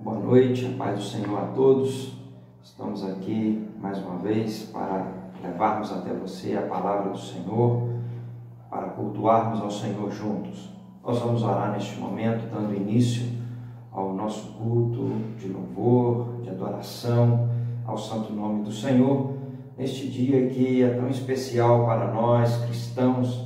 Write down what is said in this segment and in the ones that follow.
Boa noite, a paz do Senhor a todos. Estamos aqui mais uma vez para levarmos até você a palavra do Senhor, para cultuarmos ao Senhor juntos. Nós vamos orar neste momento, dando início ao nosso culto de louvor, de adoração ao santo nome do Senhor, neste dia que é tão especial para nós cristãos,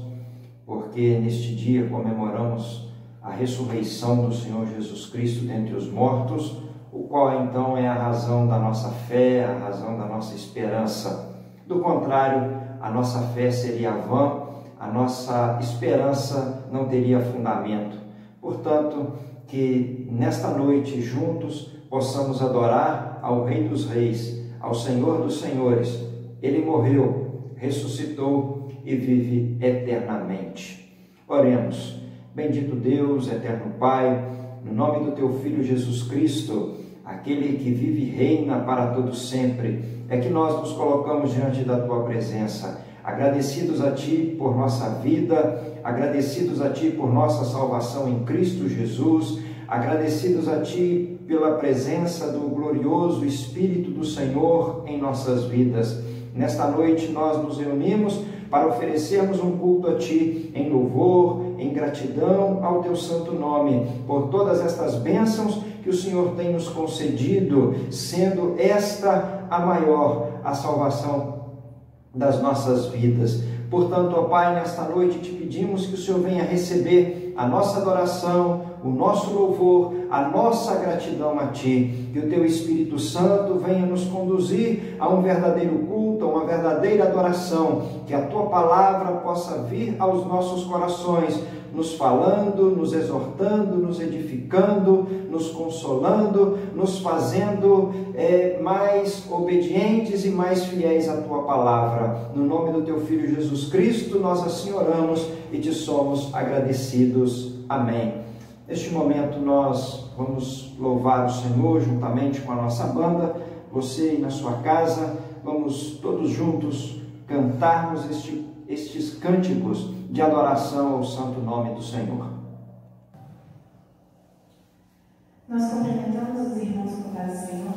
porque neste dia comemoramos a ressurreição do Senhor Jesus Cristo dentre os mortos, o qual então é a razão da nossa fé, a razão da nossa esperança. Do contrário, a nossa fé seria vã, a nossa esperança não teria fundamento. Portanto, que nesta noite juntos possamos adorar ao Rei dos Reis, ao Senhor dos Senhores. Ele morreu, ressuscitou e vive eternamente. Oremos. Bendito Deus, eterno Pai, no nome do Teu Filho Jesus Cristo, aquele que vive e reina para todo sempre, é que nós nos colocamos diante da Tua presença, agradecidos a Ti por nossa vida, agradecidos a Ti por nossa salvação em Cristo Jesus, agradecidos a Ti pela presença do glorioso Espírito do Senhor em nossas vidas. Nesta noite nós nos reunimos para oferecermos um culto a Ti em louvor, em gratidão ao Teu santo nome, por todas estas bênçãos que o Senhor tem nos concedido, sendo esta a maior, a salvação das nossas vidas. Portanto, ó Pai, nesta noite te pedimos que o Senhor venha receber a nossa adoração, o nosso louvor, a nossa gratidão a Ti, que o Teu Espírito Santo venha nos conduzir a um verdadeiro culto, a uma verdadeira adoração, que a Tua palavra possa vir aos nossos corações, nos falando, nos exortando, nos edificando, nos consolando, nos fazendo mais obedientes e mais fiéis à Tua palavra. No nome do Teu Filho Jesus Cristo, nós assim oramos e Te somos agradecidos. Amém. Neste momento nós vamos louvar o Senhor juntamente com a nossa banda. Você aí na sua casa, vamos todos juntos cantarmos estes cânticos de adoração ao santo nome do Senhor. Nós cumprimentamos os irmãos com paz do Senhor.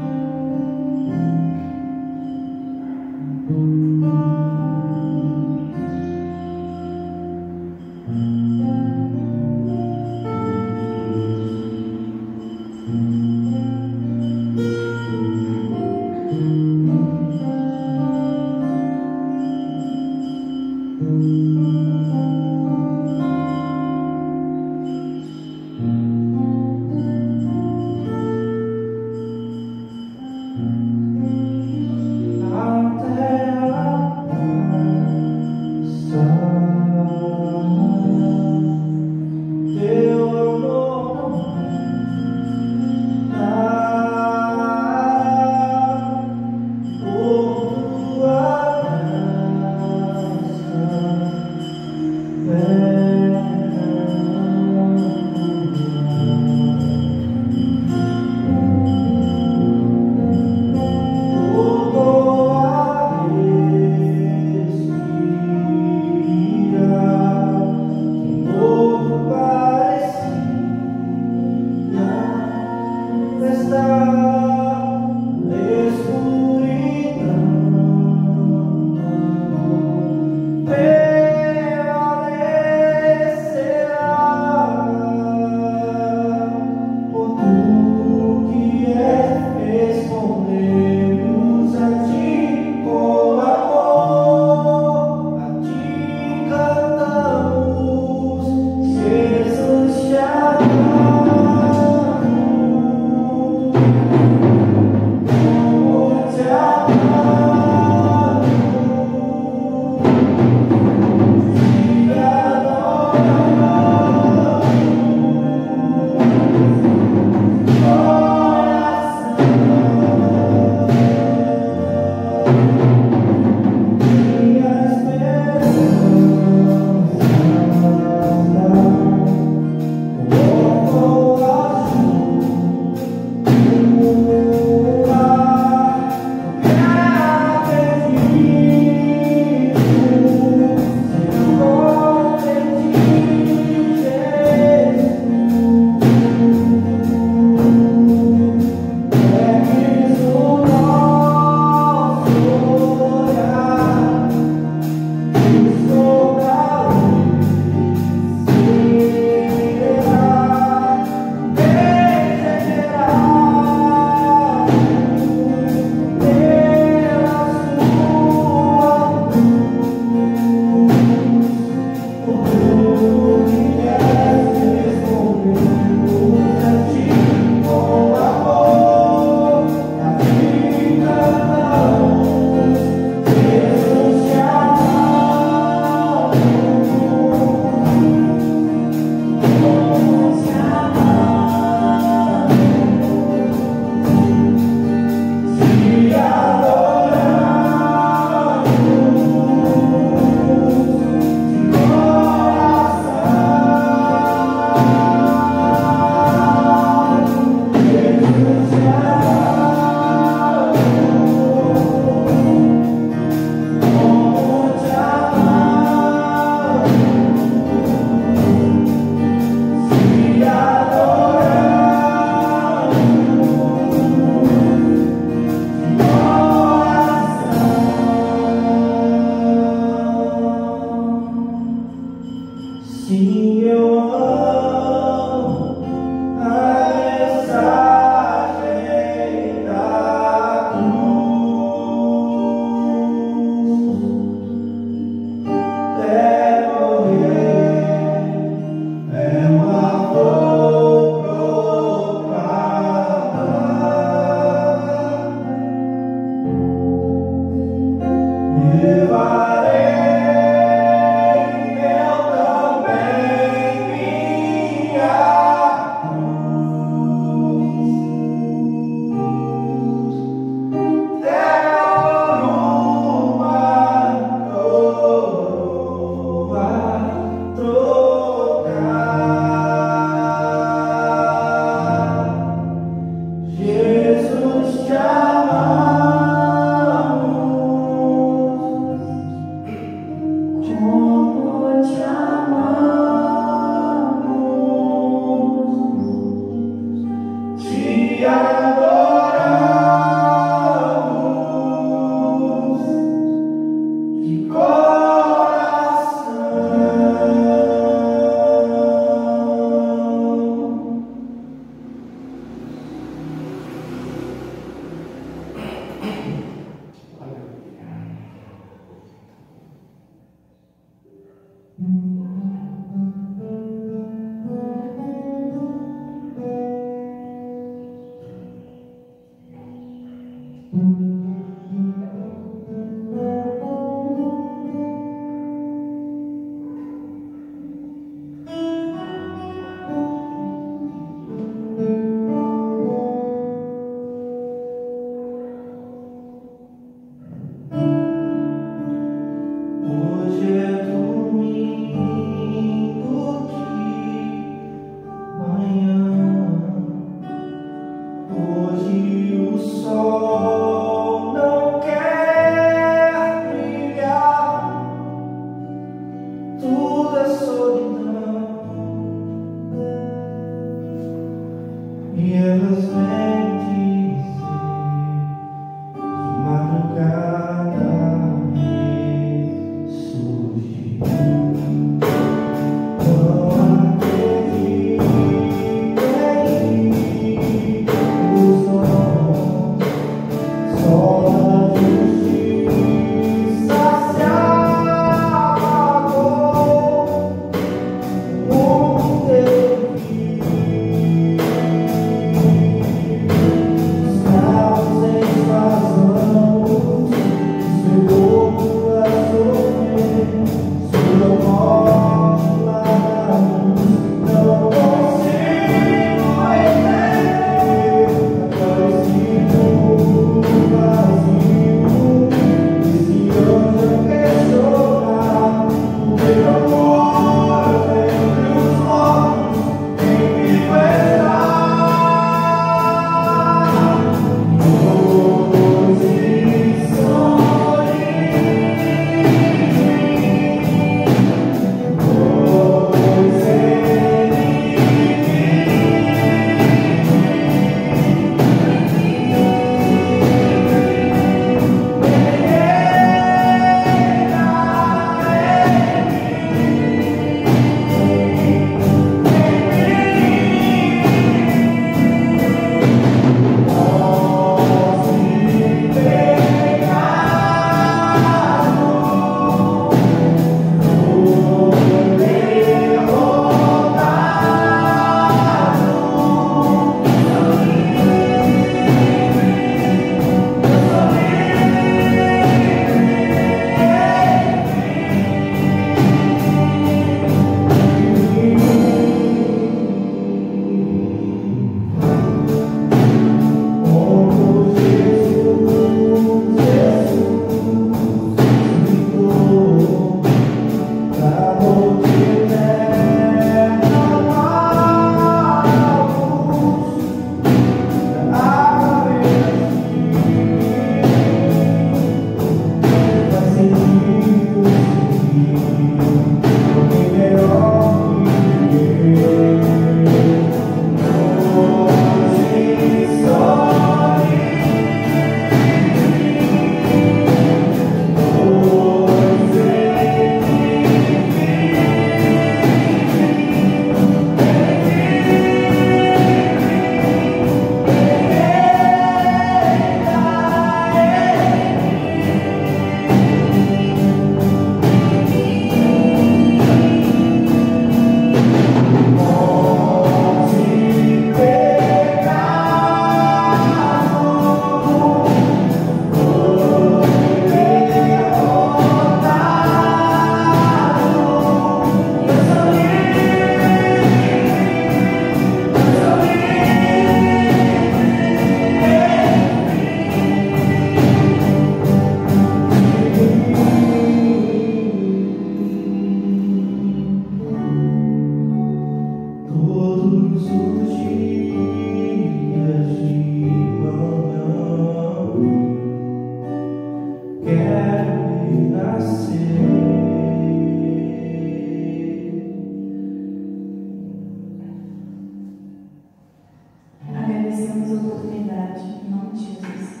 Agradecemos a oportunidade, em nome de Jesus.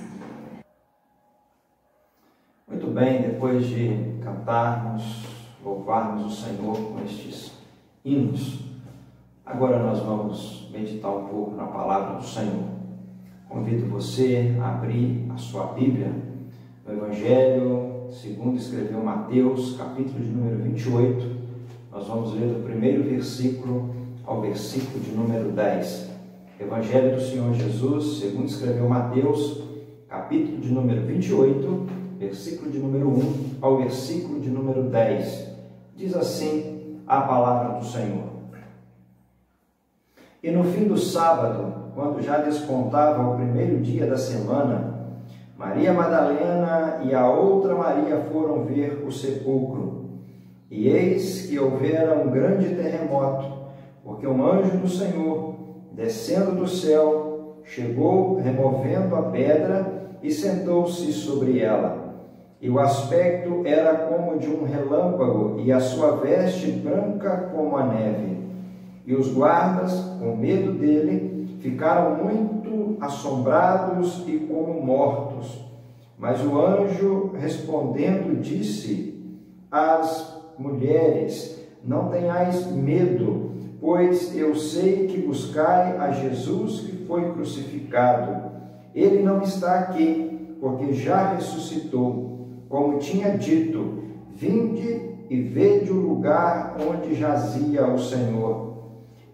Muito bem, depois de cantarmos, louvarmos o Senhor com estes hinos, agora nós vamos meditar um pouco na palavra do Senhor. Convido você a abrir a sua Bíblia no Evangelho segundo escreveu Mateus, capítulo de número 28. Nós vamos ler do primeiro versículo ao versículo de número 10. Evangelho do Senhor Jesus, segundo escreveu Mateus, capítulo de número 28, versículo de número 1 ao versículo de número 10. Diz assim a palavra do Senhor. E no fim do sábado, quando já despontava o primeiro dia da semana, Maria Madalena e a outra Maria foram ver o sepulcro. E eis que houvera um grande terremoto, porque um anjo do Senhor, descendo do céu, chegou removendo a pedra e sentou-se sobre ela. E o aspecto era como de um relâmpago, e a sua veste branca como a neve. E os guardas, com medo dele, ficaram muito assombrados e como mortos. Mas o anjo, respondendo, disse às mulheres: não tenhais medo, pois eu sei que buscai a Jesus que foi crucificado. Ele não está aqui, porque já ressuscitou, como tinha dito. Vinde e vede o lugar onde jazia o Senhor.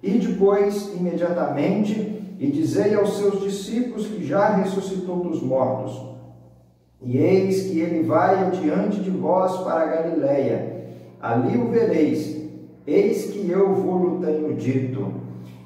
E depois, imediatamente, e dizei aos seus discípulos que já ressuscitou dos mortos. E eis que ele vai adiante de vós para a Galiléia. Ali o vereis. Eis que eu vos tenho dito.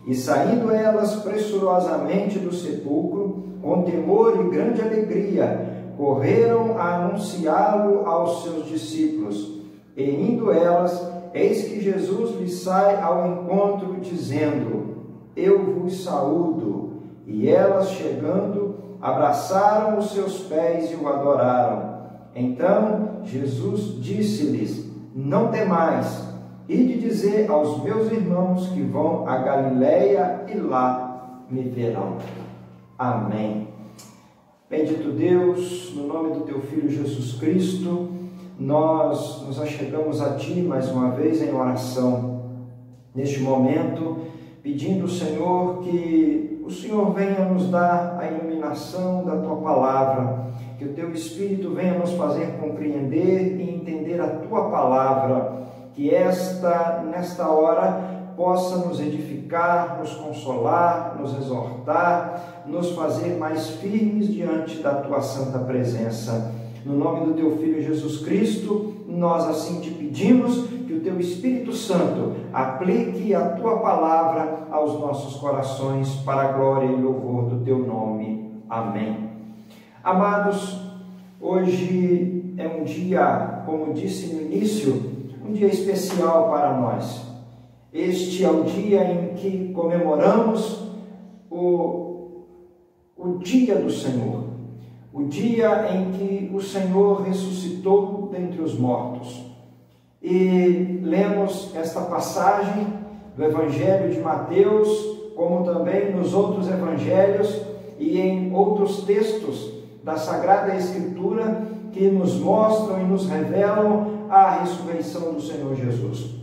E saindo elas pressurosamente do sepulcro, com temor e grande alegria, correram a anunciá-lo aos seus discípulos. E indo elas, eis que Jesus lhes sai ao encontro, dizendo: eu vos saúdo. E elas, chegando, abraçaram os seus pés e o adoraram. Então Jesus disse-lhes: não temais, ide dizer aos meus irmãos que vão a Galiléia e lá me verão. Amém. Bendito Deus, no nome do teu Filho Jesus Cristo, nós nos achegamos a Ti mais uma vez em oração, neste momento, pedindo ao Senhor que o Senhor venha nos dar a iluminação da Tua Palavra, que o Teu Espírito venha nos fazer compreender e entender a Tua Palavra, que nesta hora, possa nos edificar, nos consolar, nos exortar, nos fazer mais firmes diante da Tua santa presença. No nome do Teu Filho Jesus Cristo, nós assim te pedimos, que o Teu Espírito Santo aplique a Tua Palavra aos nossos corações, para a glória e louvor do Teu nome. Amém. Amados, hoje é um dia, como disse no início, um dia especial para nós. Este é o dia em que comemoramos o dia do Senhor, o dia em que o Senhor ressuscitou dentre os mortos. e lemos esta passagem do Evangelho de Mateus, como também nos outros evangelhos e em outros textos da Sagrada Escritura que nos mostram e nos revelam a ressurreição do Senhor Jesus.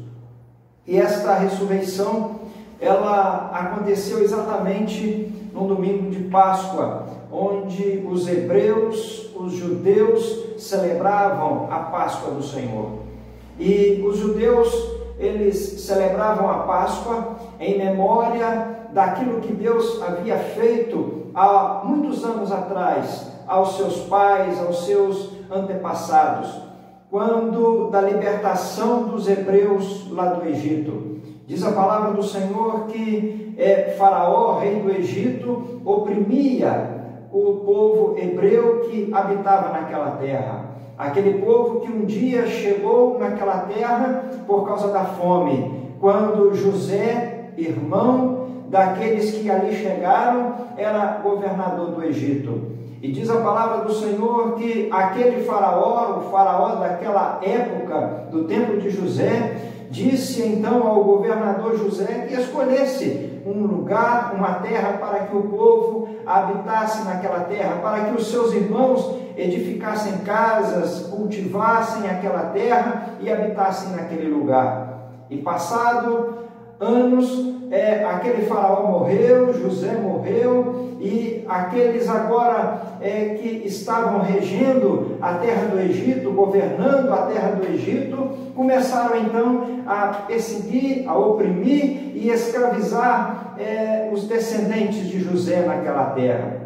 E esta ressurreição, ela aconteceu exatamente no domingo de Páscoa, onde os hebreus, os judeus, celebravam a Páscoa do Senhor. E os judeus, eles celebravam a Páscoa em memória daquilo que Deus havia feito há muitos anos atrás, aos seus pais, aos seus antepassados, quando da libertação dos hebreus lá do Egito. Diz a palavra do Senhor que Faraó, rei do Egito, oprimia o povo hebreu que habitava naquela terra. Aquele povo que um dia chegou naquela terra por causa da fome, quando José, irmão daqueles que ali chegaram, era governador do Egito. E diz a palavra do Senhor que aquele faraó, o faraó daquela época, do tempo de José, disse então ao governador José que escolhesse um lugar, uma terra para que o povo habitasse naquela terra, para que os seus irmãos edificassem casas, cultivassem aquela terra e habitassem naquele lugar. E passado anos, aquele faraó morreu, José morreu, e aqueles agora que estavam regendo a terra do Egito, governando a terra do Egito, começaram então a perseguir, a oprimir e escravizar os descendentes de José naquela terra.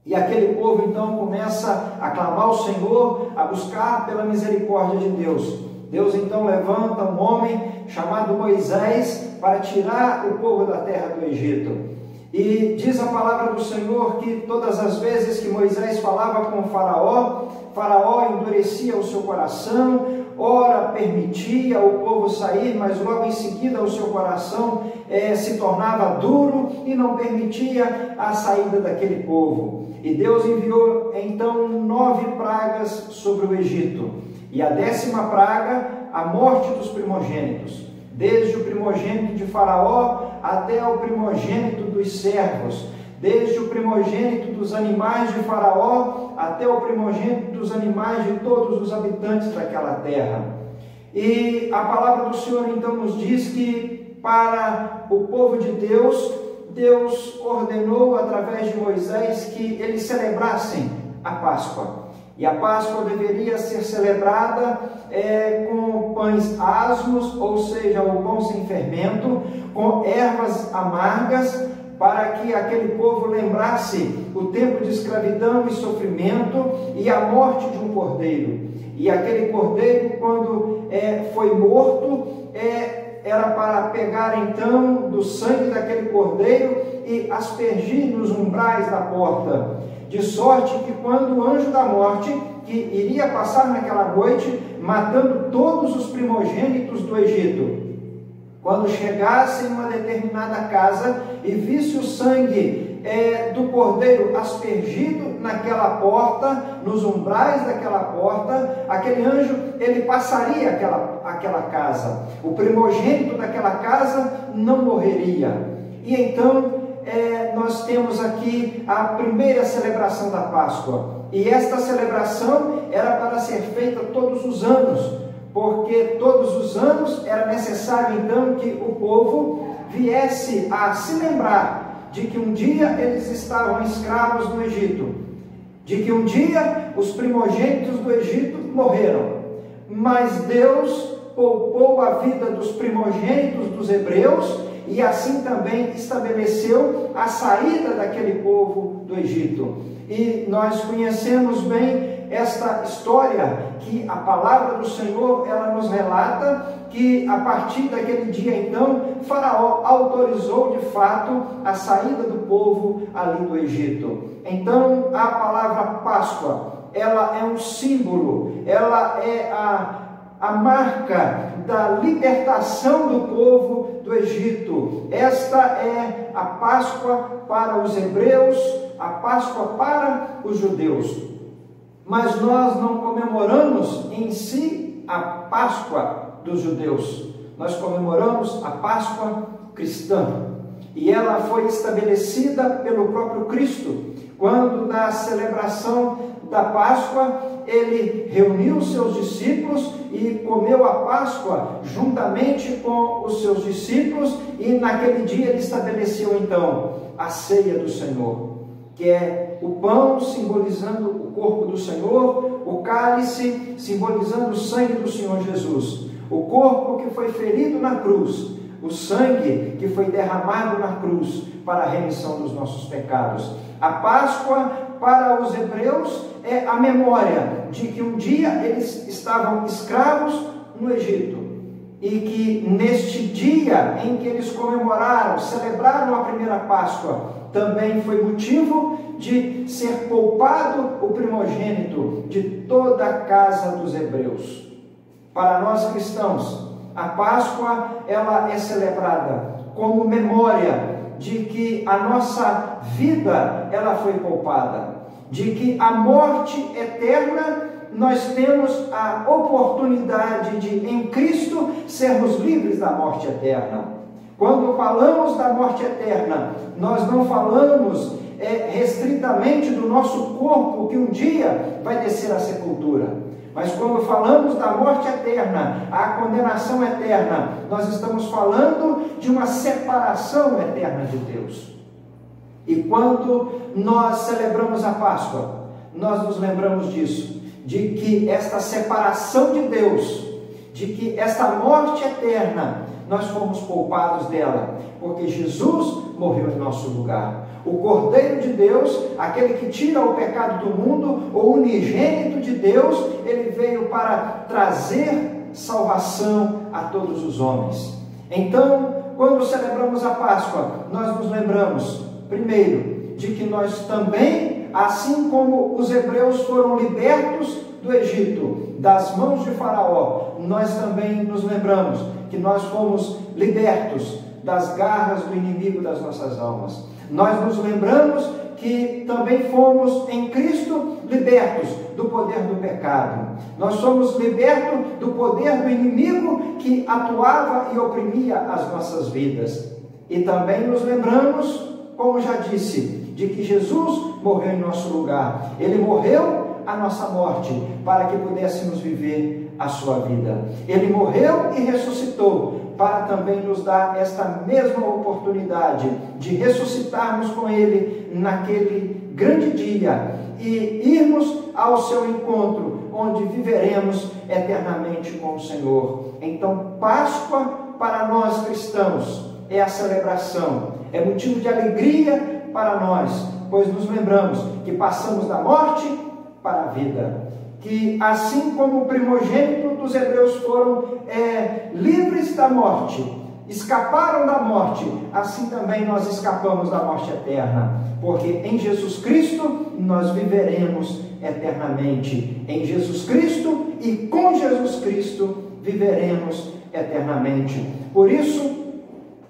E aquele povo então começa a clamar ao Senhor, a buscar pela misericórdia de Deus. Deus então levanta um homem chamado Moisés para tirar o povo da terra do Egito. E diz a palavra do Senhor que todas as vezes que Moisés falava com Faraó, Faraó endurecia o seu coração, ora permitia o povo sair, mas logo em seguida o seu coração se tornava duro e não permitia a saída daquele povo. E Deus enviou então 9 pragas sobre o Egito. E a 10ª praga, a morte dos primogênitos. Desde o primogênito de Faraó até o primogênito dos servos, desde o primogênito dos animais de Faraó até o primogênito dos animais de todos os habitantes daquela terra. E a palavra do Senhor então nos diz que para o povo de Deus, Deus ordenou através de Moisés que eles celebrassem a Páscoa. E a Páscoa deveria ser celebrada com pães asmos, ou seja, o pão sem fermento, com ervas amargas, para que aquele povo lembrasse o tempo de escravidão e sofrimento e a morte de um cordeiro. E aquele cordeiro, quando foi morto, era para pegar então do sangue daquele cordeiro e aspergir nos umbrais da porta, de sorte que quando o anjo da morte, que iria passar naquela noite, matando todos os primogênitos do Egito, quando chegasse em uma determinada casa e visse o sangue do cordeiro aspergido naquela porta, nos umbrais daquela porta, aquele anjo, ele passaria aquela casa. O primogênito daquela casa não morreria. E então nós temos aqui a primeira celebração da Páscoa. E esta celebração era para ser feita todos os anos, porque todos os anos era necessário então que o povo viesse a se lembrar de que um dia eles estavam escravos no Egito, de que um dia os primogênitos do Egito morreram, mas Deus poupou a vida dos primogênitos dos hebreus e assim também estabeleceu a saída daquele povo do Egito. E nós conhecemos bem esta história, que a palavra do Senhor, ela nos relata que a partir daquele dia então, Faraó autorizou de fato a saída do povo ali do Egito. Então a palavra Páscoa, ela é um símbolo, ela é a marca da libertação do povo do Egito. Esta é a Páscoa para os hebreus, a Páscoa para os judeus. Mas nós não comemoramos em si a Páscoa dos judeus. Nós comemoramos a Páscoa cristã e ela foi estabelecida pelo próprio Cristo, quando na celebração da Páscoa ele reuniu os seus discípulos e comeu a Páscoa juntamente com os seus discípulos, e naquele dia ele estabeleceu então a ceia do Senhor, que é o pão simbolizando o corpo do Senhor, o cálice simbolizando o sangue do Senhor Jesus, o corpo que foi ferido na cruz, o sangue que foi derramado na cruz para a remissão dos nossos pecados. A Páscoa para os hebreus é a memória de que um dia eles estavam escravos no Egito, e que neste dia em que eles comemoraram, celebraram a primeira Páscoa, também foi motivo de ser poupado o primogênito de toda a casa dos hebreus. Para nós cristãos, a Páscoa ela é celebrada como memória de que a nossa vida ela foi poupada, de que a morte eterna nós temos a oportunidade de em Cristo sermos livres da morte eterna. Quando falamos da morte eterna, nós não falamos restritamente do nosso corpo que um dia vai descer à sepultura. Mas quando falamos da morte eterna, a condenação eterna, nós estamos falando de uma separação eterna de Deus. E quando nós celebramos a Páscoa, nós nos lembramos disso, de que esta separação de Deus, de que esta morte eterna, nós fomos poupados dela, porque Jesus morreu em nosso lugar. O Cordeiro de Deus, aquele que tira o pecado do mundo, o unigênito de Deus, ele veio para trazer salvação a todos os homens. Então, quando celebramos a Páscoa, nós nos lembramos, primeiro, de que nós também, assim como os hebreus foram libertos do Egito, das mãos de Faraó, nós também nos lembramos que nós fomos libertos das garras do inimigo das nossas almas. Nós nos lembramos que também fomos em Cristo libertos do poder do pecado. Nós somos libertos do poder do inimigo que atuava e oprimia as nossas vidas. E também nos lembramos, como já disse, de que Jesus morreu em nosso lugar. Ele morreu a nossa morte para que pudéssemos viver a sua vida. Ele morreu e ressuscitou para também nos dar esta mesma oportunidade de ressuscitarmos com Ele naquele grande dia e irmos ao seu encontro, onde viveremos eternamente com o Senhor. Então, Páscoa para nós cristãos é a celebração, é motivo de alegria para nós, pois nos lembramos que passamos da morte para a vida, que assim como o primogênito dos hebreus foram livres da morte, escaparam da morte, assim também nós escapamos da morte eterna, porque em Jesus Cristo nós viveremos eternamente. Em Jesus Cristo e com Jesus Cristo viveremos eternamente. Por isso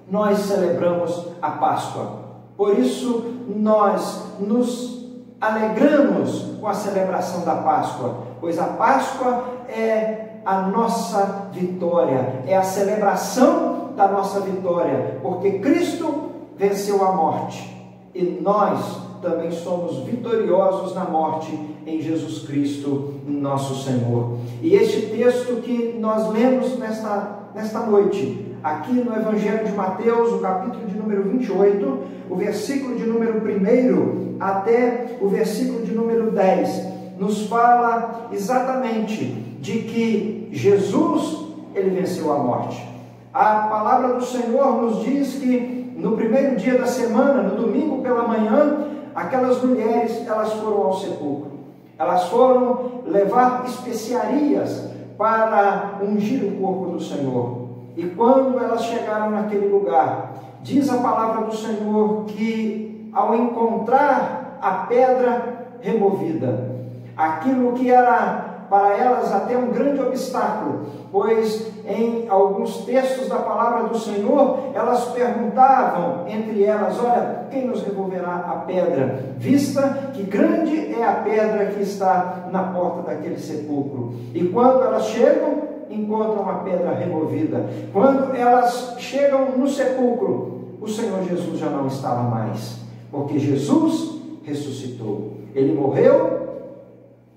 nós celebramos a Páscoa, por isso nós nos alegramos com a celebração da Páscoa, pois a Páscoa é a nossa vitória, é a celebração da nossa vitória, porque Cristo venceu a morte e nós também somos vitoriosos na morte em Jesus Cristo, nosso Senhor. E este texto que nós lemos nesta noite, aqui no Evangelho de Mateus, o capítulo de número 28, o versículo de número 1 até o versículo de número 10, nos fala exatamente de que Jesus, ele venceu a morte. A palavra do Senhor nos diz que no primeiro dia da semana, no domingo pela manhã, aquelas mulheres, elas foram ao sepulcro. Elas foram levar especiarias para ungir o corpo do Senhor. E quando elas chegaram naquele lugar, diz a palavra do Senhor que ao encontrar a pedra removida, aquilo que era para elas até um grande obstáculo, pois em alguns textos da palavra do Senhor, elas perguntavam entre elas: olha, quem nos removerá a pedra, vista que grande é a pedra que está na porta daquele sepulcro? E quando elas chegam, encontram a pedra removida. Quando elas chegam no sepulcro, o Senhor Jesus já não estava mais, porque Jesus ressuscitou. Ele morreu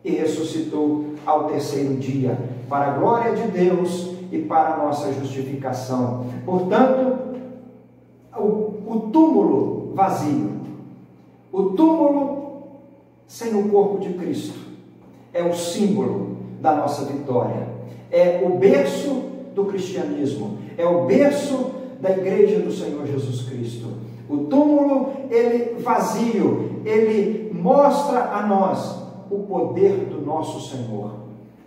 e ressuscitou ao terceiro dia, para a glória de Deus e para a nossa justificação. Portanto, o túmulo vazio, o túmulo sem o corpo de Cristo, é o símbolo da nossa vitória, é o berço do cristianismo, é o berço da igreja do Senhor Jesus Cristo. O túmulo, ele vazio, ele mostra a nós o poder do nosso Senhor,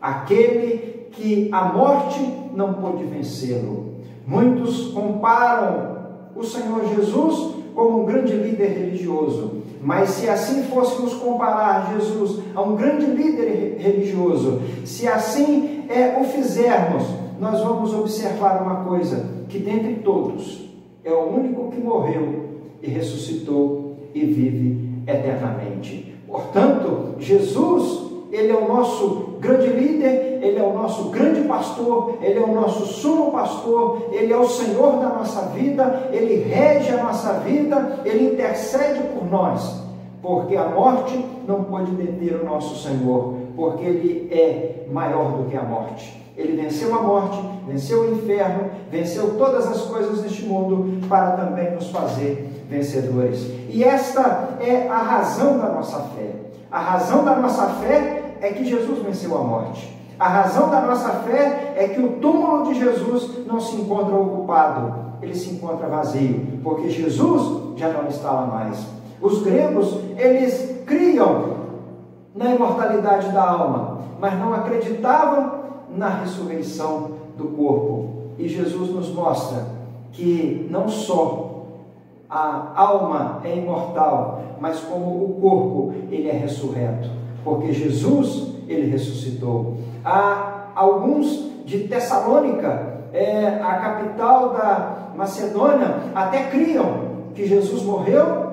aquele que a morte não pôde vencê-lo. Muitos comparam o Senhor Jesus como um grande líder religioso, mas se assim fôssemos comparar Jesus a um grande líder religioso, se assim o fizermos, nós vamos observar uma coisa, que dentre todos é o único que morreu e ressuscitou e vive eternamente. Portanto, Jesus, ele é o nosso grande líder, ele é o nosso grande pastor, ele é o nosso sumo pastor, ele é o Senhor da nossa vida, ele rege a nossa vida, ele intercede por nós, porque a morte não pode deter o nosso Senhor, porque ele é maior do que a morte. Ele venceu a morte, venceu o inferno, venceu todas as coisas deste mundo para também nos fazer vencedores. E esta é a razão da nossa fé. A razão da nossa fé é que Jesus venceu a morte. A razão da nossa fé é que o túmulo de Jesus não se encontra ocupado, ele se encontra vazio, porque Jesus já não está lá mais. Os gregos, eles criam na imortalidade da alma, mas não acreditavam na ressurreição do corpo. E Jesus nos mostra que não só a alma é imortal, mas como o corpo, ele é ressurreto, porque Jesus, ele ressuscitou. Há alguns de Tessalônica, a capital da Macedônia, até criam que Jesus morreu,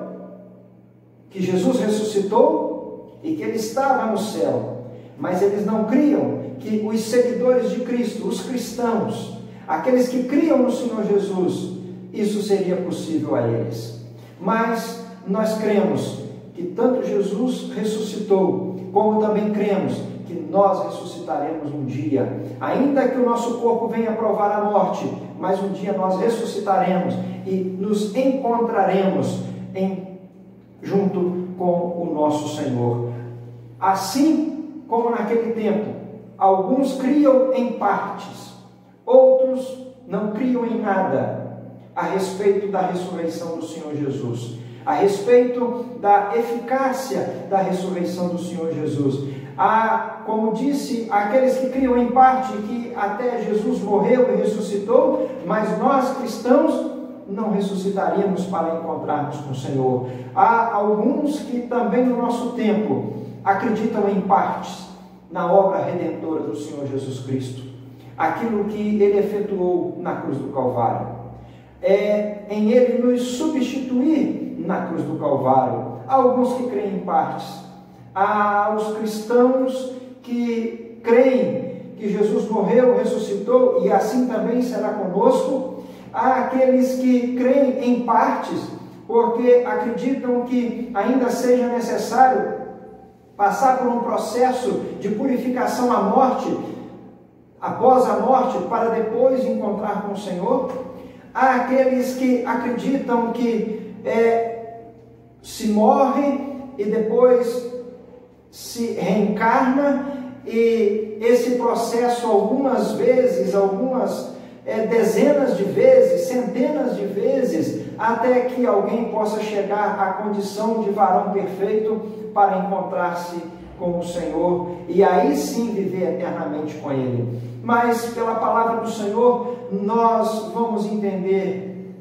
que Jesus ressuscitou e que ele estava no céu, mas eles não criam que os seguidores de Cristo, os cristãos, aqueles que criam no Senhor Jesus, isso seria possível a eles. Mas nós cremos que tanto Jesus ressuscitou, como também cremos que nós ressuscitaremos um dia, ainda que o nosso corpo venha provar a morte, mas um dia nós ressuscitaremos e nos encontraremos junto com o nosso Senhor. Assim como naquele tempo, alguns criam em partes, outros não criam em nada a respeito da ressurreição do Senhor Jesus, a respeito da eficácia da ressurreição do Senhor Jesus. Como disse, aqueles que criam em parte que até Jesus morreu e ressuscitou, mas nós cristãos não ressuscitaríamos para encontrarmos com o Senhor. Há alguns que também no nosso tempo acreditam em partes na obra redentora do Senhor Jesus Cristo, aquilo que ele efetuou na cruz do Calvário, em ele nos substituir na cruz do Calvário. Há alguns que creem em partes. Há os cristãos que creem que Jesus morreu, ressuscitou e assim também será conosco. Há aqueles que creem em partes porque acreditam que ainda seja necessário passar por um processo de purificação à morte, após a morte, para depois encontrar com o Senhor. Há aqueles que acreditam que se morre e depois se reencarna, e esse processo algumas vezes, dezenas de vezes, centenas de vezes, até que alguém possa chegar à condição de varão perfeito para encontrar-se com o Senhor e aí sim viver eternamente com Ele. Mas pela palavra do Senhor nós vamos entender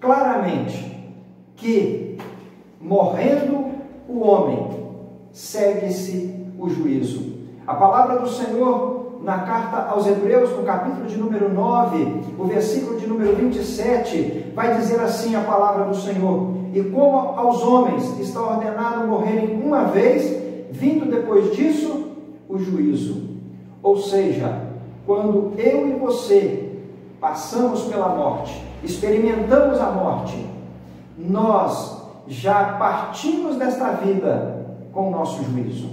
claramente que morrendo o homem segue-se o juízo. A palavra do Senhor na carta aos Hebreus, no capítulo de número 9, o versículo de número 27, vai dizer assim a palavra do Senhor: e como aos homens está ordenado morrerem uma vez, vindo depois disso o juízo. Ou seja, quando eu e você passamos pela morte, experimentamos a morte, nós já partimos desta vida com o nosso juízo.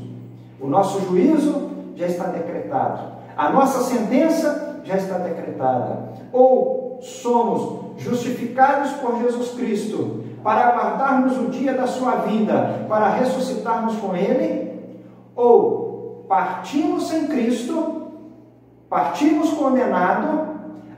O nosso juízo já está decretado. A nossa sentença já está decretada. Ou somos justificados por Jesus Cristo para aguardarmos o dia da sua vinda, para ressuscitarmos com Ele, ou partimos sem Cristo, partimos condenados,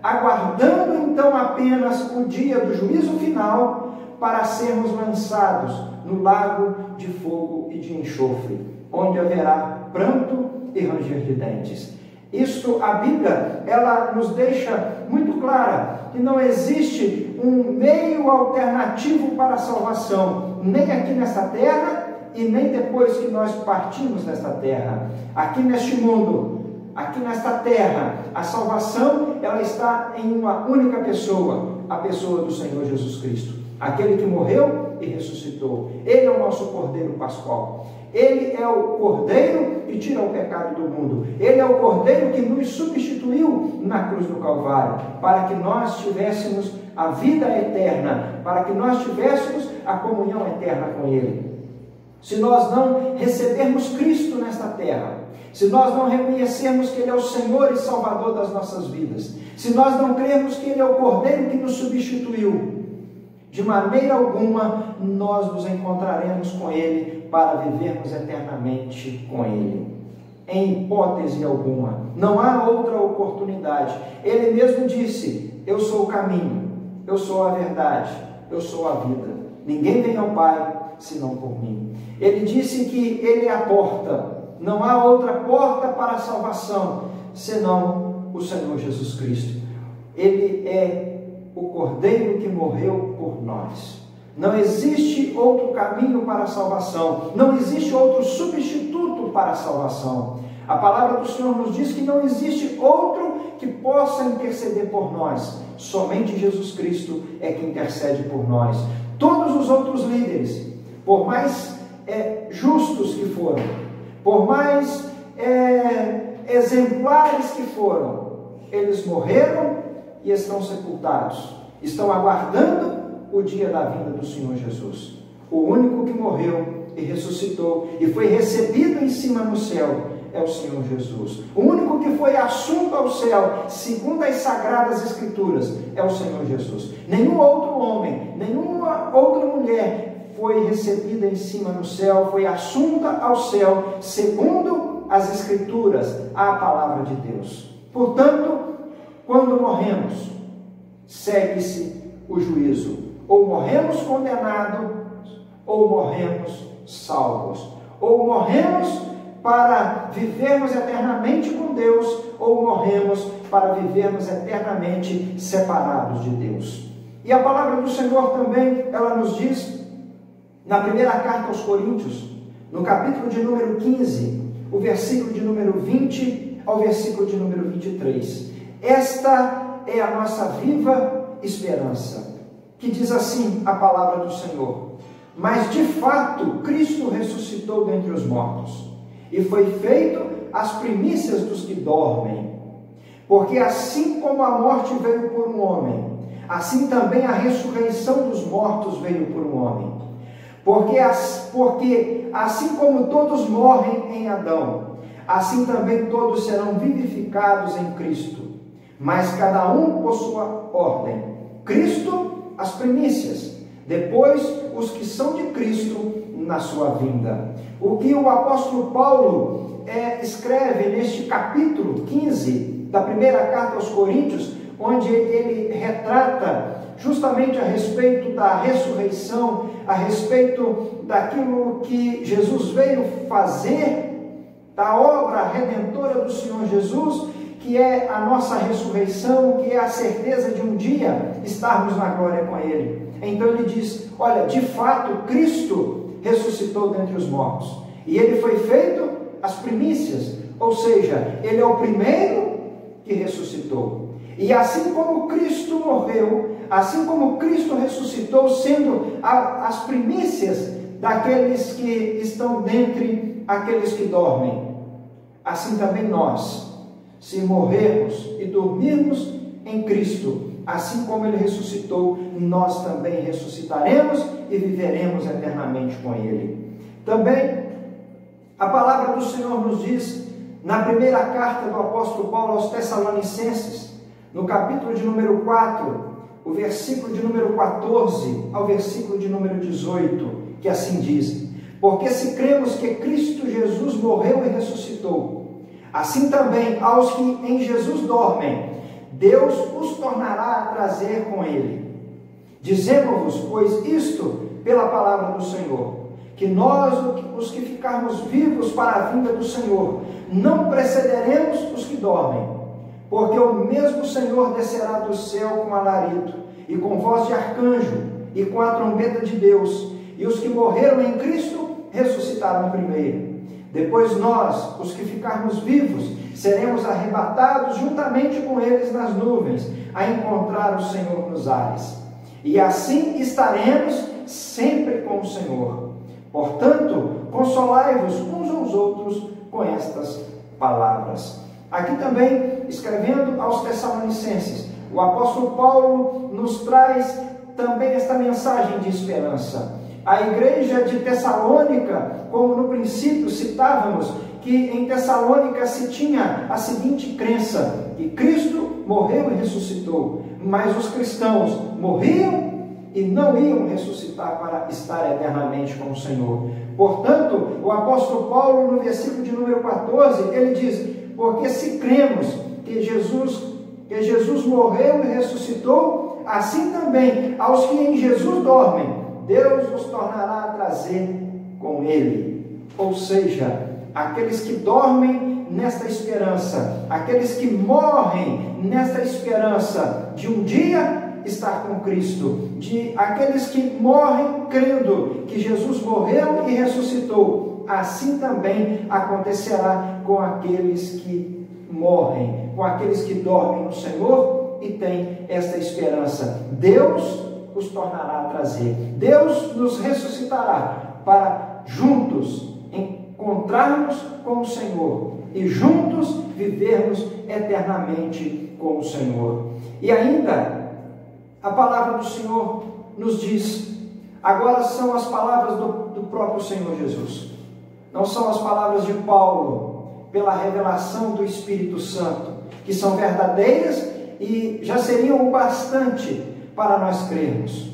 aguardando então apenas o dia do juízo final, para sermos lançados no lago de fogo e de enxofre, onde haverá pranto e ranger de dentes. Isto, a Bíblia, ela nos deixa muito clara que não existe um meio alternativo para a salvação, nem aqui nesta terra e nem depois que nós partimos desta terra. Aqui neste mundo, aqui nesta terra, a salvação, ela está em uma única pessoa, a pessoa do Senhor Jesus Cristo, aquele que morreu e ressuscitou. Ele é o nosso Cordeiro Pascual. Ele é o Cordeiro que tira o pecado do mundo. Ele é o Cordeiro que nos substituiu na cruz do Calvário, para que nós tivéssemos a vida eterna, para que nós tivéssemos a comunhão eterna com Ele. Se nós não recebermos Cristo nesta terra, se nós não reconhecermos que Ele é o Senhor e Salvador das nossas vidas, se nós não crermos que Ele é o Cordeiro que nos substituiu, de maneira alguma nós nos encontraremos com Ele para vivermos eternamente com Ele. Em hipótese alguma, não há outra oportunidade. Ele mesmo disse: eu sou o caminho, eu sou a verdade, eu sou a vida. Ninguém vem ao Pai senão por mim. Ele disse que Ele é a porta. Não há outra porta para a salvação senão o Senhor Jesus Cristo. Ele é o Cordeiro que morreu por nós. Não existe outro caminho para a salvação. Não existe outro substituto para a salvação. A palavra do Senhor nos diz que não existe outro que possa interceder por nós. Somente Jesus Cristo é que intercede por nós. Todos os outros líderes, por mais justos que foram, por mais exemplares que foram, eles morreram e estão sepultados. Estão aguardando o dia da vinda do Senhor Jesus. O único que morreu e ressuscitou e foi recebido em cima no céu é o Senhor Jesus. O único que foi assunto ao céu, segundo as Sagradas Escrituras, é o Senhor Jesus. Nenhum outro homem, nenhuma outra mulher foi recebida em cima no céu, foi assunta ao céu, segundo as Escrituras, a palavra de Deus. Portanto, quando morremos, segue-se o juízo. Ou morremos condenados, ou morremos salvos. Ou morremos para vivermos eternamente com Deus, ou morremos para vivermos eternamente separados de Deus. E a palavra do Senhor também, ela nos diz, na primeira carta aos Coríntios, no capítulo de número 15, o versículo de número 20 ao versículo de número 23. Esta é a nossa viva esperança, que diz assim a palavra do Senhor: mas de fato Cristo ressuscitou dentre os mortos, e foi feito as primícias dos que dormem. Porque assim como a morte veio por um homem, assim também a ressurreição dos mortos veio por um homem. Porque assim como todos morrem em Adão, assim também todos serão vivificados em Cristo. Mas cada um por sua ordem. Cristo, as primícias. Depois, os que são de Cristo na sua vinda. O que o apóstolo Paulo escreve neste capítulo 15 da primeira carta aos Coríntios, onde ele retrata justamente a respeito da ressurreição, a respeito daquilo que Jesus veio fazer, da obra redentora do Senhor Jesus, que é a nossa ressurreição, que é a certeza de um dia estarmos na glória com Ele. Então ele diz: olha, de fato Cristo ressuscitou dentre os mortos, e Ele foi feito as primícias, ou seja, Ele é o primeiro que ressuscitou. E assim como Cristo morreu, assim como Cristo ressuscitou, sendo as primícias daqueles que estão dentre aqueles que dormem, assim também nós se morrermos e dormirmos em Cristo, assim como Ele ressuscitou, nós também ressuscitaremos e viveremos eternamente com Ele. Também, a palavra do Senhor nos diz, na primeira carta do apóstolo Paulo aos Tessalonicenses, no capítulo de número 4, o versículo de número 14 ao versículo de número 18, que assim diz: porque se cremos que Cristo Jesus morreu e ressuscitou, assim também aos que em Jesus dormem, Deus os tornará a trazer com Ele. Dizemos-vos, pois, isto pela palavra do Senhor, que nós, os que ficarmos vivos para a vinda do Senhor, não precederemos os que dormem, porque o mesmo Senhor descerá do céu com alarido, e com voz de arcanjo, e com a trombeta de Deus, e os que morreram em Cristo ressuscitarão primeiro. Depois nós, os que ficarmos vivos, seremos arrebatados juntamente com eles nas nuvens, a encontrar o Senhor nos ares. E assim estaremos sempre com o Senhor. Portanto, consolai-vos uns aos outros com estas palavras. Aqui também, escrevendo aos Tessalonicenses, o apóstolo Paulo nos traz também esta mensagem de esperança. A igreja de Tessalônica, como no princípio citávamos, que em Tessalônica se tinha a seguinte crença, que Cristo morreu e ressuscitou, mas os cristãos morriam e não iam ressuscitar para estar eternamente com o Senhor. Portanto, o apóstolo Paulo, no versículo de número 14, ele diz: porque se cremos que Jesus morreu e ressuscitou, assim também aos que em Jesus dormem, Deus os tornará a trazer com Ele. Ou seja, aqueles que dormem nesta esperança, aqueles que morrem nesta esperança de um dia estar com Cristo, de aqueles que morrem crendo que Jesus morreu e ressuscitou, assim também acontecerá com aqueles que morrem, com aqueles que dormem no Senhor e têm esta esperança. Deus os tornará a trazer, Deus nos ressuscitará para juntos encontrarmos com o Senhor e juntos vivermos eternamente com o Senhor. E ainda a palavra do Senhor nos diz, agora são as palavras do próprio Senhor Jesus, não são as palavras de Paulo, pela revelação do Espírito Santo, que são verdadeiras e já seriam o bastante para nós crermos,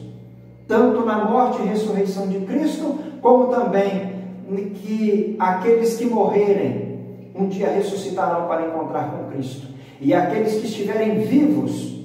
tanto na morte e ressurreição de Cristo, como também que aqueles que morrerem um dia ressuscitarão para encontrar com Cristo, e aqueles que estiverem vivos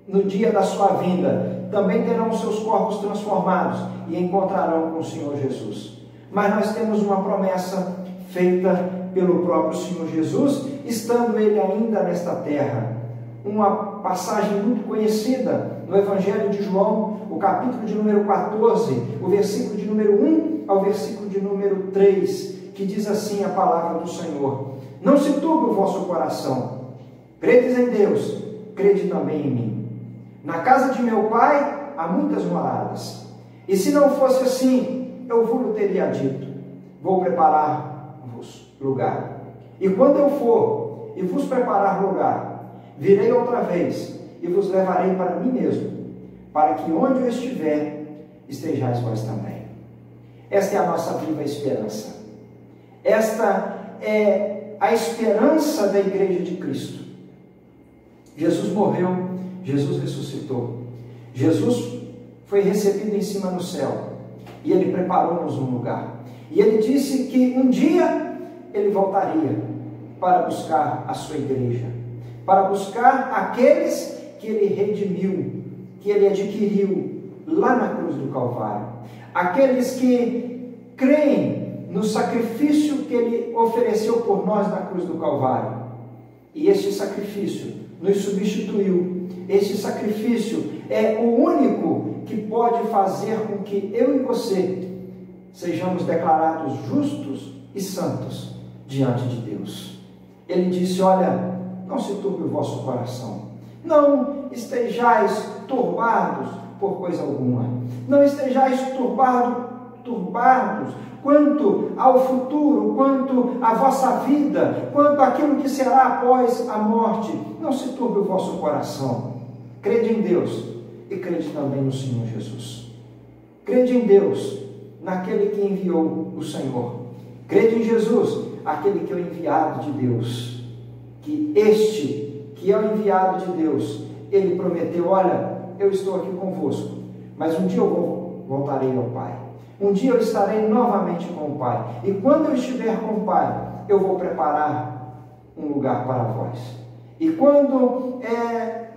no dia da sua vinda também terão os seus corpos transformados e encontrarão com o Senhor Jesus. Mas nós temos uma promessa feita pelo próprio Senhor Jesus, estando Ele ainda nesta terra. Uma passagem muito conhecida no Evangelho de João, o capítulo de número 14, o versículo de número 1 ao versículo de número 3, que diz assim a palavra do Senhor: não se turbe o vosso coração, credes em Deus, crede também em mim. Na casa de meu Pai há muitas moradas, e se não fosse assim, eu vos teria dito, vou preparar-vos lugar. E quando eu for e vos preparar lugar, virei outra vez e vos levarei para mim mesmo, para que onde eu estiver, estejais vós também. Esta é a nossa viva esperança. Esta é a esperança da igreja de Cristo. Jesus morreu, Jesus ressuscitou, Jesus foi recebido em cima no céu, e Ele preparou-nos um lugar. E Ele disse que um dia Ele voltaria para buscar a sua igreja, para buscar aqueles que Ele redimiu, que Ele adquiriu lá na cruz do Calvário, aqueles que creem no sacrifício que Ele ofereceu por nós na cruz do Calvário. E este sacrifício nos substituiu. Este sacrifício é o único que pode fazer com que eu e você sejamos declarados justos e santos diante de Deus. Ele disse: olha, não se turbe o vosso coração, não estejais turbados por coisa alguma, não estejais turbados quanto ao futuro, quanto à vossa vida, quanto àquilo que será após a morte. Não se turbe o vosso coração. Crede em Deus e crede também no Senhor Jesus. Crede em Deus, naquele que enviou o Senhor. Crede em Jesus, aquele que é o enviado de Deus. Que este, que é o enviado de Deus, ele prometeu: olha, eu estou aqui convosco, mas um dia eu voltarei ao Pai. Um dia eu estarei novamente com o Pai. E quando eu estiver com o Pai, eu vou preparar um lugar para vós. E quando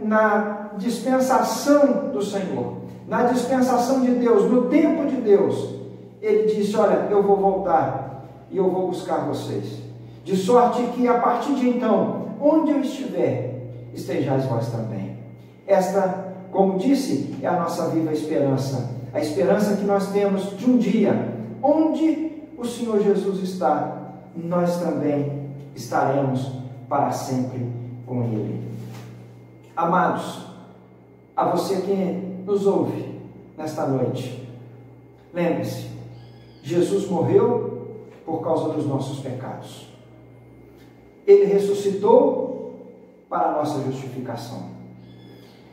na dispensação do Senhor, na dispensação de Deus, no tempo de Deus, ele disse: olha, eu vou voltar e eu vou buscar vocês. De sorte que a partir de então, onde eu estiver, estejais vós também. Esta, como disse, é a nossa viva esperança. A esperança que nós temos de um dia, onde o Senhor Jesus está, nós também estaremos para sempre com Ele. Amados, a você que nos ouve nesta noite, lembre-se, Jesus morreu por causa dos nossos pecados. Ele ressuscitou para a nossa justificação.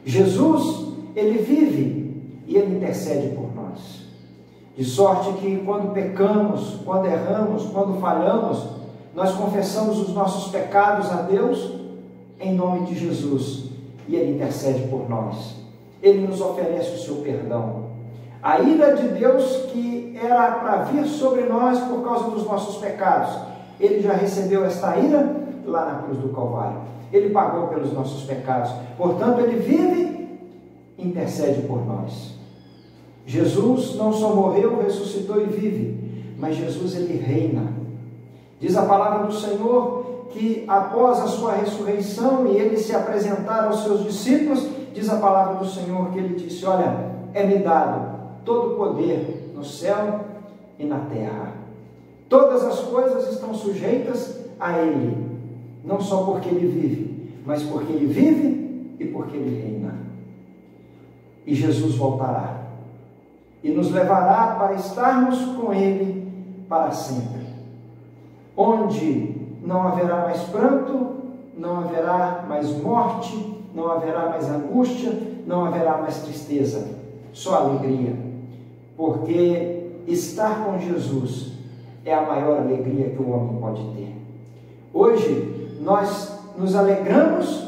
Jesus, ele vive e ele intercede por nós. De sorte que quando pecamos, quando erramos, quando falhamos, nós confessamos os nossos pecados a Deus em nome de Jesus e ele intercede por nós. Ele nos oferece o seu perdão. A ira de Deus que era para vir sobre nós por causa dos nossos pecados, ele já recebeu esta ira lá na cruz do Calvário. Ele pagou pelos nossos pecados. Portanto, ele vive e intercede por nós. Jesus não só morreu, ressuscitou e vive, mas Jesus, ele reina. Diz a palavra do Senhor que após a sua ressurreição e ele se apresentar aos seus discípulos, diz a palavra do Senhor que ele disse: olha, é-me dado todo o poder no céu e na terra. Todas as coisas estão sujeitas a ele, não só porque ele vive, mas porque ele vive e porque ele reina. E Jesus voltará e nos levará para estarmos com ele para sempre, onde não haverá mais pranto, não haverá mais morte, não haverá mais angústia, não haverá mais tristeza, só alegria, porque estar com Jesus é a maior alegria que o homem pode ter. Hoje nós nos alegramos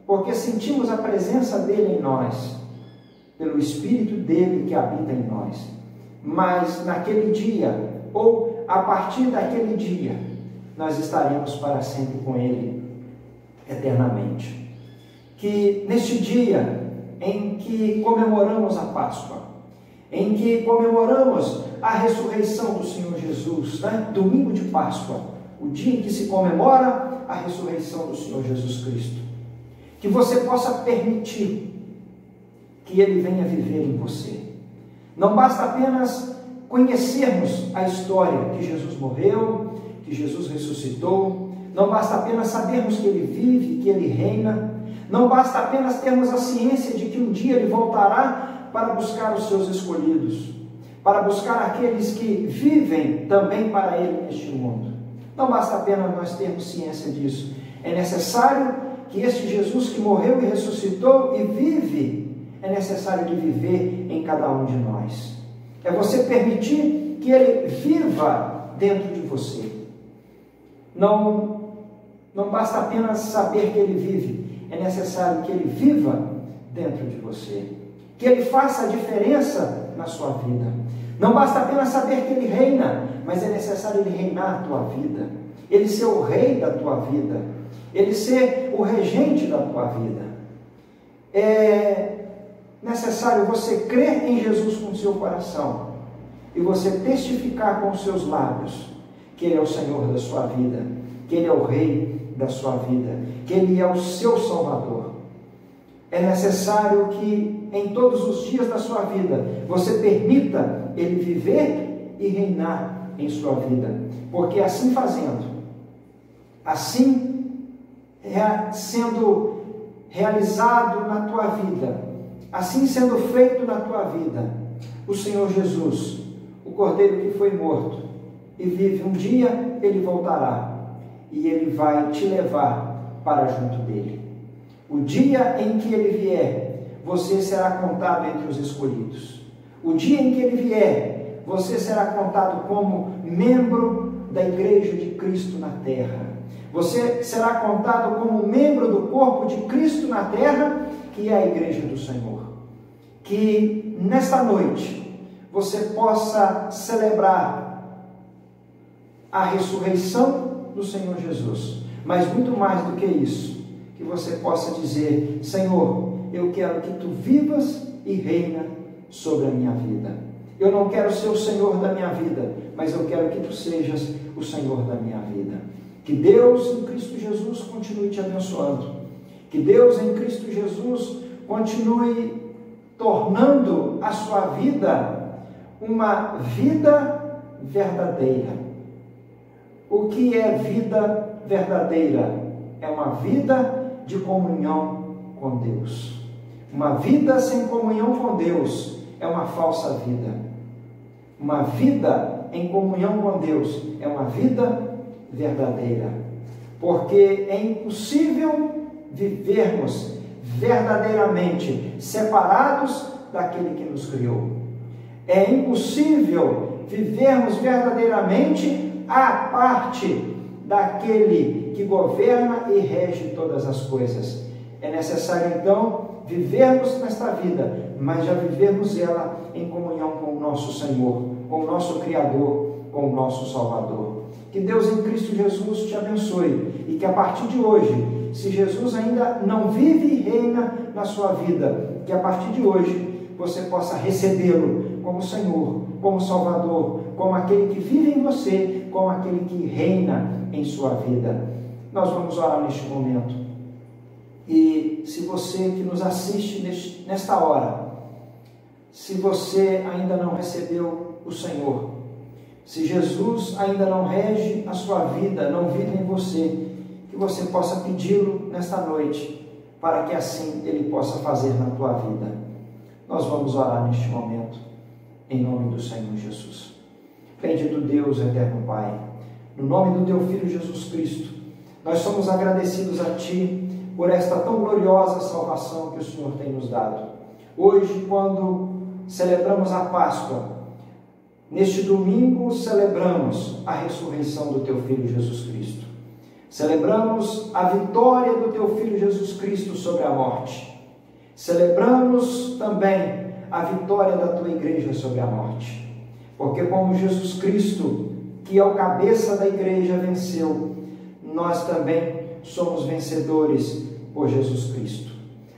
porque sentimos a presença dele em nós, pelo Espírito dele que habita em nós. Mas naquele dia, ou a partir daquele dia, nós estaremos para sempre com ele, eternamente. Que neste dia em que comemoramos a Páscoa, em que comemoramos a ressurreição do Senhor Jesus, né? Domingo de Páscoa, o dia em que se comemora a ressurreição do Senhor Jesus Cristo, que você possa permitir que ele venha viver em você. Não basta apenas conhecermos a história que Jesus morreu, que Jesus ressuscitou, não basta apenas sabermos que ele vive, que ele reina, não basta apenas termos a ciência de que um dia ele voltará para buscar os seus escolhidos, para buscar aqueles que vivem também para ele neste mundo. Não basta apenas nós termos ciência disso, é necessário que este Jesus que morreu e ressuscitou e vive, é necessário ele viver em cada um de nós. É você permitir que ele viva dentro de você. Não basta apenas saber que ele vive, é necessário que ele viva dentro de você, que ele faça a diferença na sua vida. Não basta apenas saber que ele reina, mas é necessário ele reinar a tua vida, ele ser o rei da tua vida, ele ser o regente da tua vida. É necessário você crer em Jesus com o seu coração e você testificar com os seus lábios que ele é o Senhor da sua vida, que ele é o rei da sua vida, que ele é o seu Salvador. É necessário que em todos os dias da sua vida você permita ele viver e reinar em sua vida, porque assim fazendo, assim sendo realizado na tua vida, assim sendo feito na tua vida, o Senhor Jesus, o Cordeiro que foi morto e vive. Um dia Ele voltará e Ele vai te levar para junto dEle. O dia em que Ele vier, você será contado entre os escolhidos. O dia em que Ele vier, você será contado como membro da Igreja de Cristo na terra. Você será contado como membro do corpo de Cristo na terra, que é a Igreja do Senhor. Que nesta noite você possa celebrar a ressurreição do Senhor Jesus. Mas muito mais do que isso, que você possa dizer: Senhor, eu quero que Tu vivas e reina sobre a minha vida. Eu não quero ser o Senhor da minha vida, mas eu quero que Tu sejas o Senhor da minha vida. Que Deus em Cristo Jesus continue te abençoando. Que Deus em Cristo Jesus continue tornando a sua vida uma vida verdadeira. O que é vida verdadeira? É uma vida de comunhão com Deus. Uma vida sem comunhão com Deus é uma falsa vida. Uma vida em comunhão com Deus é uma vida verdadeira. Porque é impossível vivermos verdadeiramente separados daquele que nos criou. É impossível vivermos verdadeiramente à parte daquele que governa e rege todas as coisas. É necessário então vivermos nesta vida, mas já vivermos ela em comunhão com o nosso Senhor, com o nosso Criador, com o nosso Salvador. Que Deus em Cristo Jesus te abençoe e que a partir de hoje, se Jesus ainda não vive e reina na sua vida, que a partir de hoje você possa recebê-lo como Senhor, como Salvador, como aquele que vive em você, como aquele que reina em sua vida. Nós vamos orar neste momento. E se você que nos assiste nesta hora, se você ainda não recebeu o Senhor, se Jesus ainda não rege a sua vida, não vive em você, que você possa pedi-lo nesta noite, para que assim Ele possa fazer na tua vida. Nós vamos orar neste momento, em nome do Senhor Jesus. Bendito Deus, eterno Pai, no nome do Teu Filho Jesus Cristo, nós somos agradecidos a Ti por esta tão gloriosa salvação que o Senhor tem nos dado. Hoje, quando celebramos a Páscoa, neste domingo celebramos a ressurreição do Teu Filho Jesus Cristo. Celebramos a vitória do Teu Filho Jesus Cristo sobre a morte. Celebramos também a vitória da Tua Igreja sobre a morte. Porque como Jesus Cristo, que é o cabeça da Igreja, venceu, nós também somos vencedores por Jesus Cristo.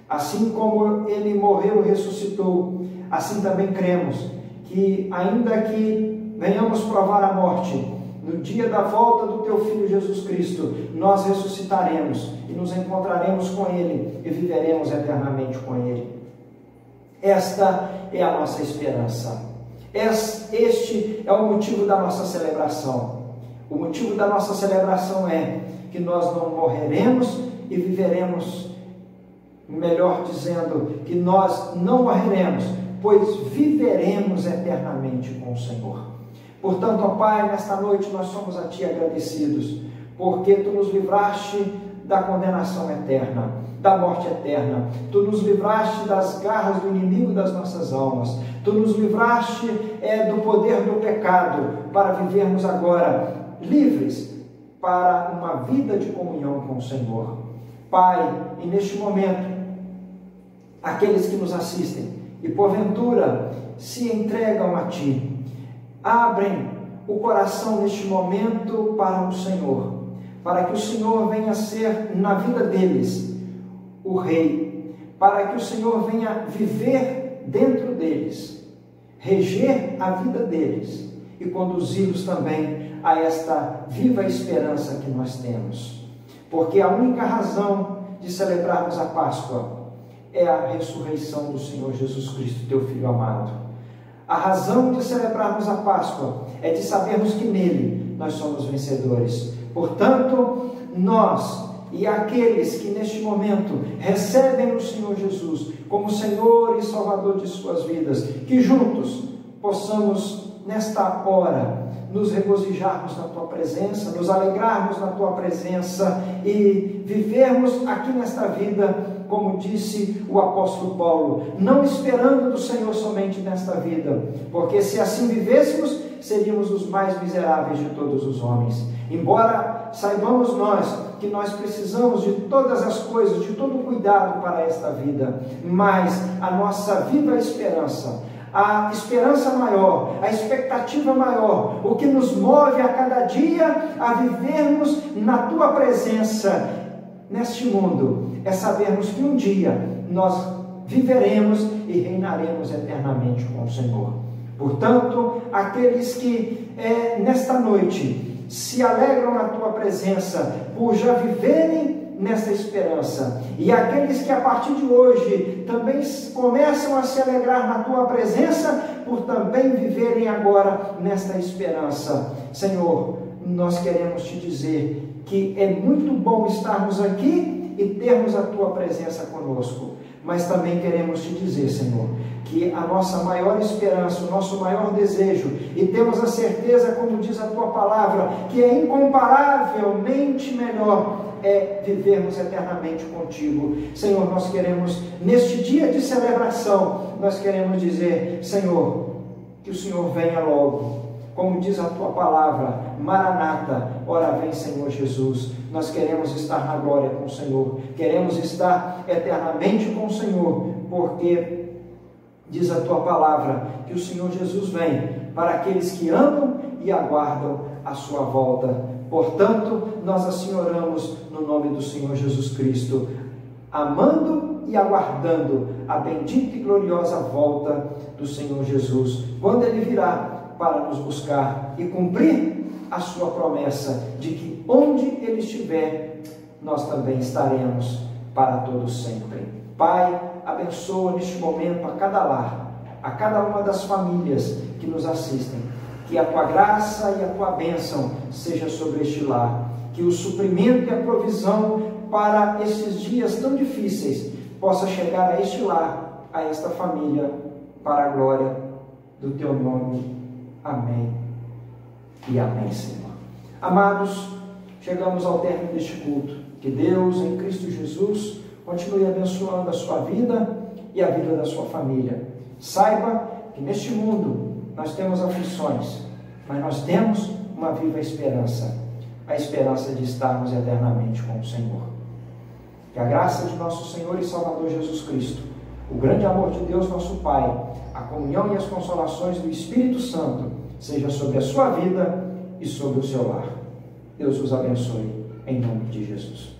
Assim como Ele morreu e ressuscitou, assim também cremos que, ainda que venhamos provar a morte, no dia da volta do Teu Filho Jesus Cristo, nós ressuscitaremos e nos encontraremos com Ele e viveremos eternamente com Ele. Esta é a nossa esperança. Este é o motivo da nossa celebração. O motivo da nossa celebração é que nós não morreremos e viveremos, melhor dizendo, que nós não morreremos, pois viveremos eternamente com o Senhor. Portanto, ó Pai, nesta noite nós somos a Ti agradecidos, porque Tu nos livraste da condenação eterna, da morte eterna. Tu nos livraste das garras do inimigo das nossas almas. Tu nos livraste do poder do pecado, para vivermos agora livres para uma vida de comunhão com o Senhor. Pai, e neste momento, aqueles que nos assistem e porventura se entregam a Ti, abrem o coração neste momento para o Senhor, para que o Senhor venha ser na vida deles o Rei, para que o Senhor venha viver dentro deles, reger a vida deles e conduzi-los também a esta viva esperança que nós temos. Porque a única razão de celebrarmos a Páscoa é a ressurreição do Senhor Jesus Cristo, Teu Filho amado. A razão de celebrarmos a Páscoa é de sabermos que nele nós somos vencedores. Portanto, nós e aqueles que neste momento recebem o Senhor Jesus como Senhor e Salvador de suas vidas, que juntos possamos nesta hora, nos regozijarmos na Tua presença, nos alegrarmos na Tua presença e vivermos aqui nesta vida, como disse o apóstolo Paulo, não esperando do Senhor somente nesta vida, porque se assim vivêssemos, seríamos os mais miseráveis de todos os homens. Embora saibamos que nós precisamos de todas as coisas, de todo o cuidado para esta vida, mas a nossa viva esperança, a esperança maior, a expectativa maior, o que nos move a cada dia a vivermos na Tua presença neste mundo, é sabermos que um dia nós viveremos e reinaremos eternamente com o Senhor. Portanto, aqueles que nesta noite se alegram na Tua presença por já viverem nesta esperança, e aqueles que a partir de hoje também começam a se alegrar na Tua presença por também viverem agora nesta esperança. Senhor, nós queremos Te dizer que é muito bom estarmos aqui e termos a Tua presença conosco, mas também queremos Te dizer, Senhor, que a nossa maior esperança, o nosso maior desejo, e temos a certeza, como diz a Tua palavra, que é incomparavelmente melhor, é vivermos eternamente contigo. Senhor, nós queremos, neste dia de celebração, nós queremos dizer, Senhor, que o Senhor venha logo. Como diz a Tua palavra, Maranata, ora vem Senhor Jesus. Nós queremos estar na glória com o Senhor, queremos estar eternamente com o Senhor, porque diz a Tua palavra que o Senhor Jesus vem para aqueles que amam e aguardam a Sua volta. Portanto, nós assim oramos no nome do Senhor Jesus Cristo, amando e aguardando a bendita e gloriosa volta do Senhor Jesus, quando Ele virá para nos buscar e cumprir a Sua promessa de que onde Ele estiver, nós também estaremos para todos sempre. Pai, abençoa neste momento a cada lar, a cada uma das famílias que nos assistem, que a Tua graça e a Tua bênção seja sobre este lar, que o suprimento e a provisão para esses dias tão difíceis possa chegar a este lar, a esta família, para a glória do Teu nome. Amém e amém, Senhor. Amados, chegamos ao término deste culto. Que Deus, em Cristo Jesus, continue abençoando a sua vida e a vida da sua família. Saiba que neste mundo nós temos aflições, mas nós temos uma viva esperança, a esperança de estarmos eternamente com o Senhor. Que a graça de nosso Senhor e Salvador Jesus Cristo, o grande amor de Deus nosso Pai, a comunhão e as consolações do Espírito Santo seja sobre a sua vida e sobre o seu lar. Deus os abençoe, em nome de Jesus.